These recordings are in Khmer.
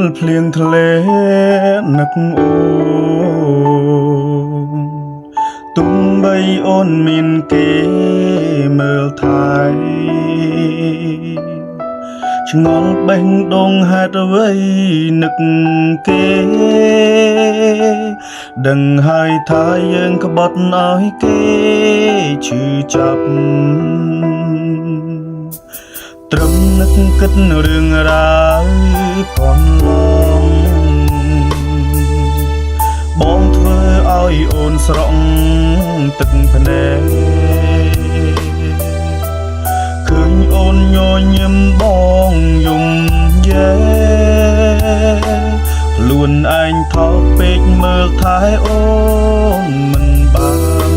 លភ្លៀងធ្លេនឹកអូនទំបីអូនមានគេមើលថែឆ្ងល់បេះដូងហេតុអ្វីនឹកគេដឹងហើយថាយើងក្បត់ឲ្យគេឈឺចាប់ត្រឹមនឹកគិតរឿងរ៉ាវកន្លងបងធ្វើឲ្យអូនស្រក់ទឹកភ្នែកឃើញអូនញញឹមបងយំយេខ្លួនឯងថោកពេកមើលថែអូនមិនបាន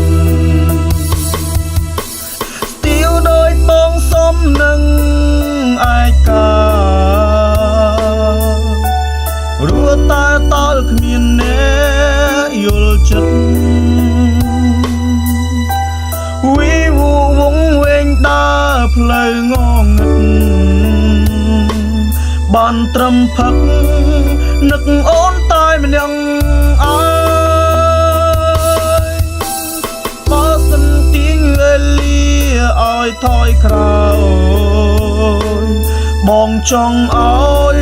ស្ទាវដោយបងសុំនឹងឯការួចតែតើគ្មានអ្នកយល់ចិត្តវីវវងវែងដើរផ្លូវងងឹតបានត្រឹមផឹកនឹកអូនតែម្នាក់អើយបើសិនទៀងវេលាឲ្យថយក្រោយបងចង់ឲ្យ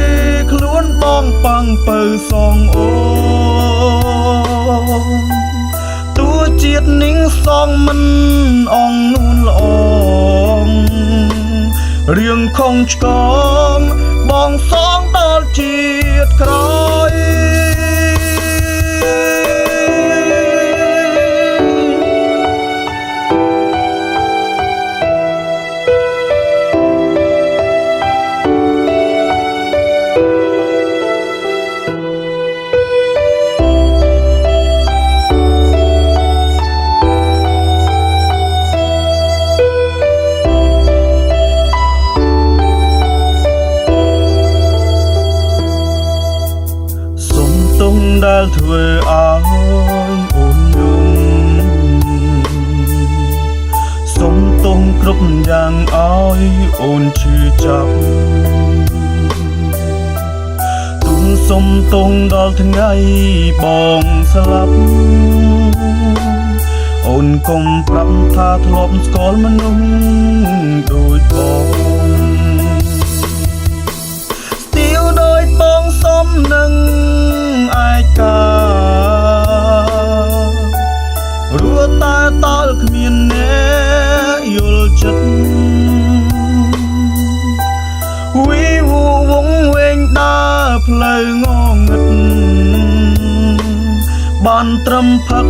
ខ្លួនបងប៉ាំងពៅសងអូនទោះជាតិនិងសងមិនអងនួនល្អងរឿងខំឆ្កងបងសងដល់ជាតិក្រោយដែលធ្វើឲ្យអូនយំសុំទោសគ្រប់យ៉ាងឲ្យអូនឈឺចាប់ទុំសុំទោសដល់ថ្ងៃបងស្លាប់អូនកុំប្រាប់ថាធ្លាប់ស្គាល់មនុស្សដូចបងស្ទាវដោយបងសុំនឹងឯការួចតែតើគ្មានអ្នកយល់ចិត្តវីវវងវែងដើរផ្លូវងងឹតបានត្រឹមផឹក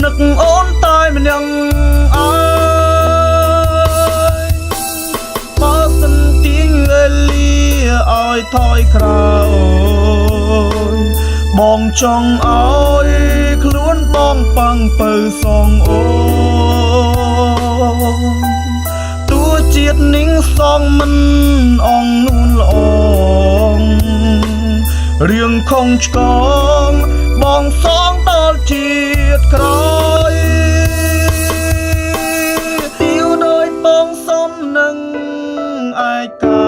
នឹកអូនតែម្នាក់អើយបើសិនទៀងវេលាឲ្យថយក្រោយបងចង់ឲ្យខ្លួនបងប៉ាំងពៅសងអូនទោះជាតិនិងសងមិនអងនួនល្អងរឿងខំឆ្កងបងសងដល់ជាតិក្រោយទៀវដោយបងសុំនឹងឯកា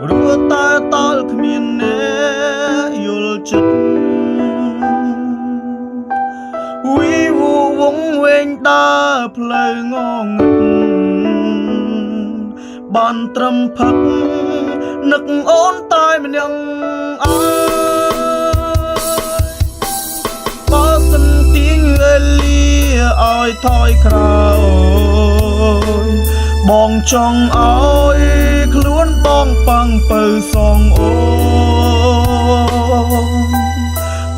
រួចតែតើគ្មានអ្នកយល់ចិត្តវីវវងវែងដើរផ្លូវងងឹតបានត្រឹមផឹកនឹកអូនតែម្នាក់អើយបើសិនទៀងវេលាឲ្យថយក្រោយបងចង់ឲ្យខ្លួនបងប៉ាំងពៅសងអូន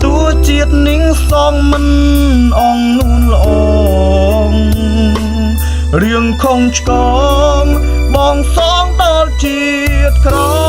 ទោះជាតិនិងសងមិនអងនួនល្អងរឿងខំឆ្កងបងសងដល់ជាតិក្រោយ